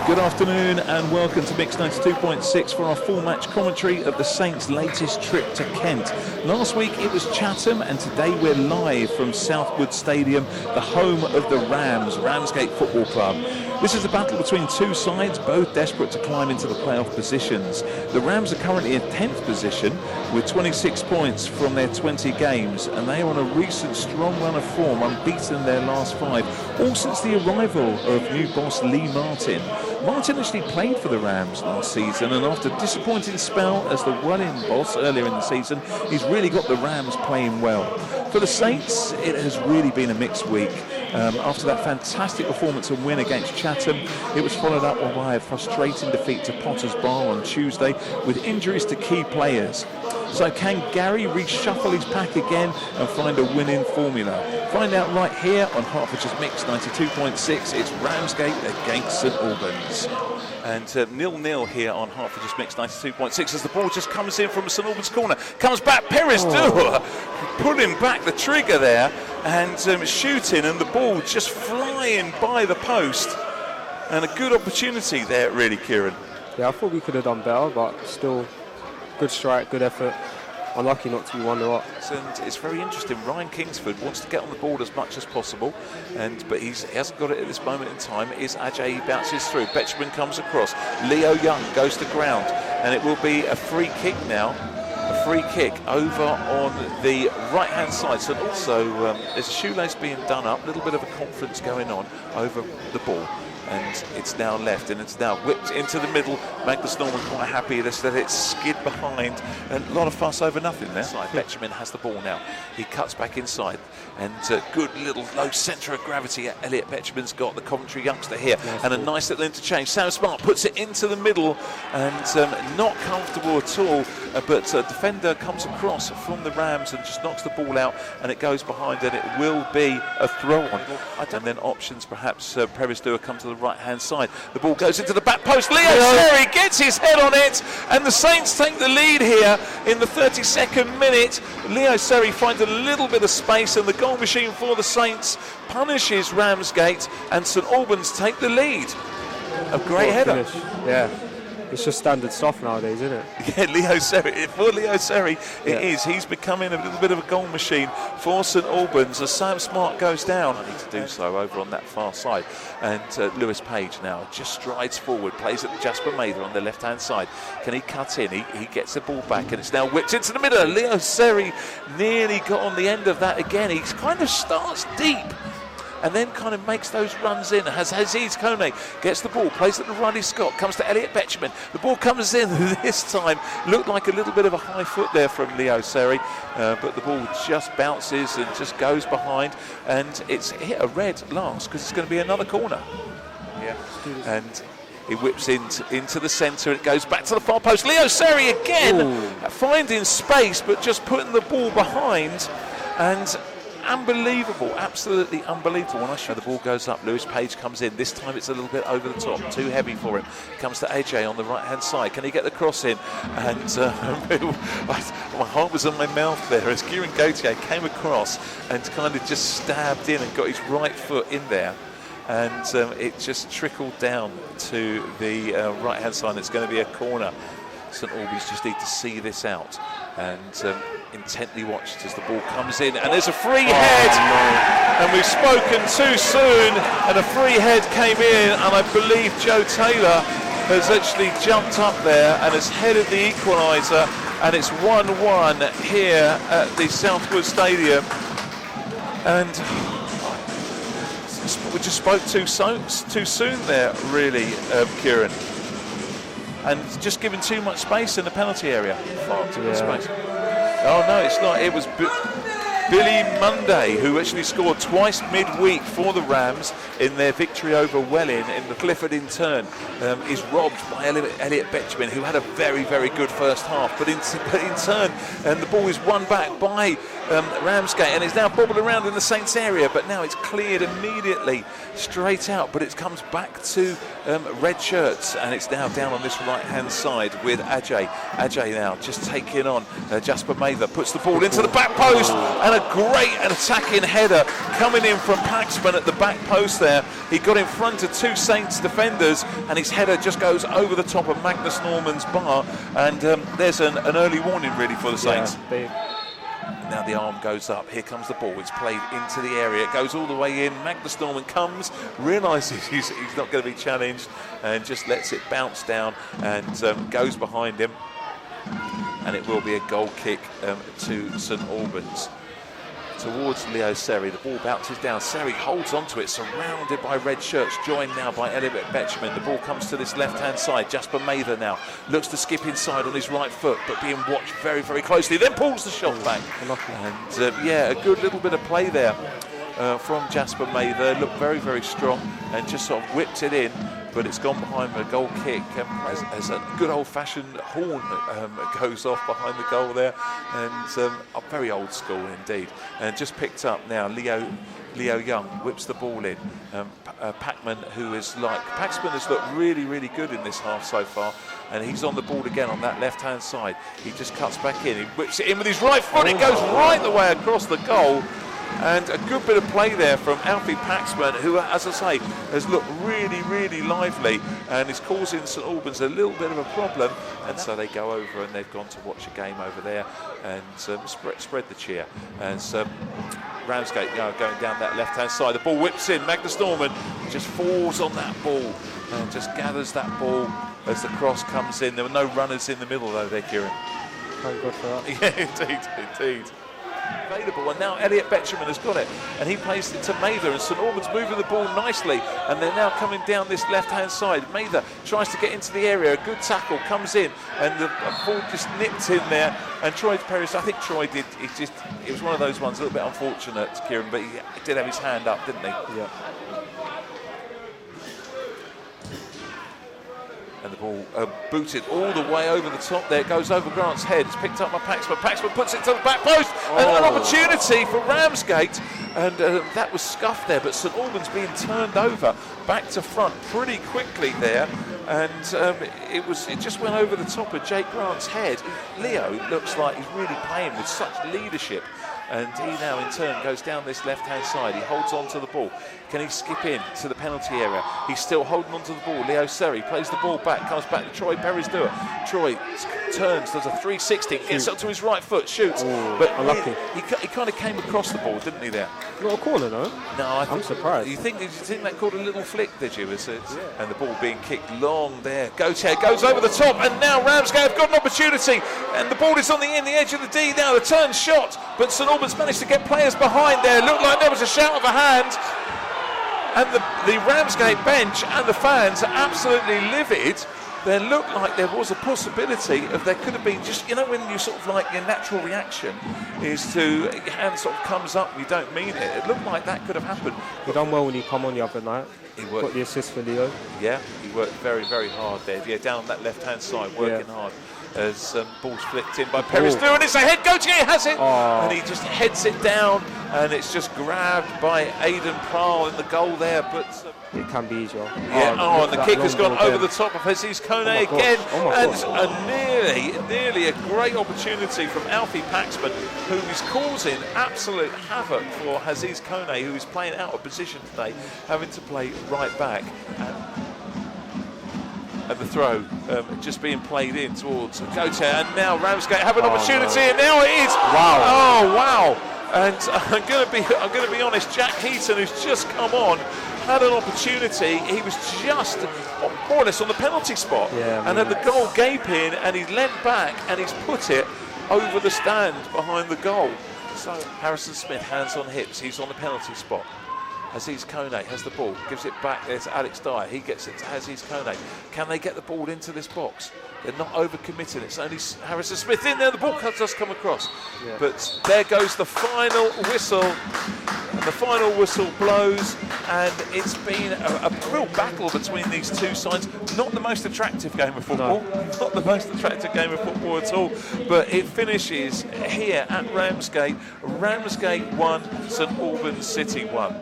Good afternoon and welcome to Mix 92.6 for our full match commentary of the Saints' latest trip to Kent. Last week it was Chatham and today we're live from Southwood Stadium, the home of the Rams, Ramsgate Football Club. This is a battle between two sides, both desperate to climb into the playoff positions. The Rams are currently in 10th position with 26 points from their 20 games, and they are on a recent strong run of form, unbeaten in their last 5, all since the arrival of new boss Lee Martin. Martin actually played for the Rams last season, and after a disappointing spell as the Welling boss earlier in the season, he's really got the Rams playing well. For the Saints, it has really been a mixed week. After that fantastic performance and win against Chatham, it was followed up by a frustrating defeat to Potter's Bar on Tuesday with injuries to key players. So can Gary reshuffle his pack again and find a winning formula? Find out right here on Hertfordshire's Mix 92.6. It's Ramsgate against St Albans. And 0-0 here on Hertfordshire's Mix 92.6 as the ball just comes in from St Albans corner. Comes back, Perez pulling back the trigger there and shooting, and the ball just flying by the post. And a good opportunity there, really, Kieran. Yeah, I thought we could have done better, but still good strike, good effort. Unlucky not to be 1-0 up. And it's very interesting. Ryan Kingsford wants to get on the board as much as possible, but he hasn't got it at this moment in time. Is Ajay, he bounces through. Betchman comes across. Leo Young goes to ground, and it will be a free kick now. A free kick over on the right-hand side. So also there's a shoelace being done up. A little bit of a conference going on over the ball. And it's now left, and it's now whipped into the middle. Magnus Norman quite happy that it's skid behind. A lot of fuss over nothing there. Betchman has the ball now. He cuts back inside, and good little low centre of gravity. Elliot Betchman's got the Coventry youngster here, and a nice little interchange. Sam Smart puts it into the middle, and not comfortable at all. But a defender comes across from the Rams and just knocks the ball out, and it goes behind, and it will be a throw-on. And then options, perhaps Perez Dua come to the right-hand side. The ball goes into the back post. Leo Seri gets his head on it, and the Saints take the lead here in the 32nd minute. Leo Seri finds a little bit of space, and the goal machine for the Saints punishes Ramsgate, and St Albans take the lead. A great header. Yeah. It's just standard stuff nowadays, isn't it? Yeah, Leo Seri. For Leo Seri, it is. He's becoming a little bit of a goal machine for St Albans as Sam Smart goes down. I need to do so over on that far side. And Lewis Page now just strides forward, plays at Jasper Mather on the left-hand side. Can he cut in? He gets the ball back, and it's now whipped into the middle. Leo Seri nearly got on the end of that again. He kind of starts deep and then kind of makes those runs in. As Aziz Kone gets the ball, plays it to Riley Scott, comes to Elliot Betchman. The ball comes in this time. Looked like a little bit of a high foot there from Leo Seri, but the ball just bounces and just goes behind, and it's hit a red last because it's going to be another corner. Yeah, and he whips into the centre. It goes back to the far post. Leo Seri again, finding space, but just putting the ball behind, and unbelievable, absolutely unbelievable. When I show the ball goes up, Lewis Page comes in. This time it's a little bit over the top, too heavy for him. Comes to AJ on the right-hand side. Can he get the cross in? And my heart was in my mouth there as Kieran Gauthier came across and kind of just stabbed in and got his right foot in there. And it just trickled down to the right-hand side. It's going to be a corner. St Albans just need to see this out and intently watched as the ball comes in, and there's a free head, and we've spoken too soon, and a free head came in, and I believe Joe Taylor has actually jumped up there and has headed the equaliser, and it's 1-1 here at the Southwood Stadium. And we just spoke too soon there, really, Kieran. And just giving too much space in the penalty area. Far too much space. Oh no, it's not. It was Billy Munday, who actually scored twice midweek for the Rams in their victory over Welling in the Clifford in turn, is robbed by Elliot Betchman, who had a very, very good first half. But in turn, and the ball is won back by Ramsgate, and it's now bobbled around in the Saints area, but now it's cleared immediately straight out, but it comes back to red shirts, and it's now down on this right-hand side with Ajay. Ajay now just taking on Jasper Mather, puts the ball into the back post, and a great attacking header coming in from Paxman at the back post there. He got in front of 2 Saints defenders, and his header just goes over the top of Magnus Norman's bar, and there's an early warning really for the Saints. Now the arm goes up, here comes the ball, it's played into the area, it goes all the way in. Magnus Norman comes, realises he's not going to be challenged, and just lets it bounce down and goes behind him. And it will be a goal kick to St Albans. Towards Leo Seri, the ball bounces down. Seri holds onto it, surrounded by red shirts, joined now by Elliot Betchman. The ball comes to this left-hand side. Jasper Mather now looks to skip inside on his right foot, but being watched very, very closely. Then pulls the shot back. And yeah, a good little bit of play there from Jasper Mather. Looked very, very strong and just sort of whipped it in. But it's gone behind the goal kick as a good old-fashioned horn goes off behind the goal there, and very old school indeed. And just picked up now, Leo Young whips the ball in. Paxman has looked really, really good in this half so far, and he's on the ball again on that left-hand side. He just cuts back in, he whips it in with his right foot, it goes right the way across the goal. And a good bit of play there from Alfie Paxman, who, as I say, has looked really, really lively and is causing St Albans a little bit of a problem. And so they go over and they've gone to watch a game over there and spread the cheer. And Ramsgate going down that left-hand side. The ball whips in. Magnus Norman just falls on that ball and just gathers that ball as the cross comes in. There were no runners in the middle, though, there, Kieran. Thank God for that. Yeah, indeed. Available, and now Elliot Betcherman has got it, and he plays it to Mather, and St Albans moving the ball nicely, and they're now coming down this left-hand side. Mather tries to get into the area, a good tackle comes in, and the ball just nipped in there, and Troy Perris, I think Troy did, it was one of those ones, a little bit unfortunate, Kieran, but he did have his hand up, didn't he? Yeah. And the ball booted all the way over the top there. It goes over Grant's head. It's picked up by Paxman. Paxman puts it to the back post. And an opportunity for Ramsgate. And that was scuffed there. But St Albans being turned over back to front pretty quickly there. And it just went over the top of Jake Grant's head. Leo looks like he's really playing with such leadership. And he now in turn goes down this left-hand side. He holds on to the ball. Can he skip in to the penalty area? He's still holding on to the ball. Leo Seri plays the ball back, comes back to Troy Perry's doer. Troy turns, does a 360, gets up to his right foot, shoots. But unlucky. He kind of came across the ball, didn't he, there? Not a corner, no? No, I'm surprised. Did you think that called a little flick, did you? And the ball being kicked long there. Gautier goes over the top, and now Ramsgate have got an opportunity. And the ball is on the edge of the D now. The turn shot, but St Albans managed to get players behind there. Looked like there was a shout of a hand. And the Ramsgate bench and the fans are absolutely livid. There looked like there was a possibility of there could have been just, when you sort of like your natural reaction is to, your hand sort of comes up and you don't mean it. It looked like that could have happened. He done well when he come on the other night. He worked, got the assist for Leo. Yeah, he worked very, very hard there. Yeah, down that left-hand side, working hard. As ball's flicked in by Perris, and it's a head. Gautier has it, and he just heads it down, and it's just grabbed by Aidan Prahl in the goal there. But it can be easier. Yeah. And the kick has gone over the top of Aziz Kone again, and nearly a great opportunity from Alfie Paxman, who is causing absolute havoc for Aziz Kone, who is playing out of position today, having to play right back. And the throw just being played in towards Gautier, and now Ramsgate have an opportunity, and now it is. Wow! Oh wow! And I'm going to be honest. Jack Heaton, who's just come on, had an opportunity. He was just more or less on the penalty spot, and had the goal gaping, and he's leant back and he's put it over the stand behind the goal. So Harrison Smith, hands on hips, he's on the penalty spot. Aziz Kone has the ball, gives it back there to Alex Dyer. He gets it to Aziz Kone. Can they get the ball into this box? They're not overcommitting. It's only Harrison Smith in there. The ball does come across. Yeah. But there goes the final whistle. And the final whistle blows. And it's been a real battle between these two sides. Not the most attractive game of football. No. Not the most attractive game of football at all. But it finishes here at Ramsgate. Ramsgate 1, St Albans City 1.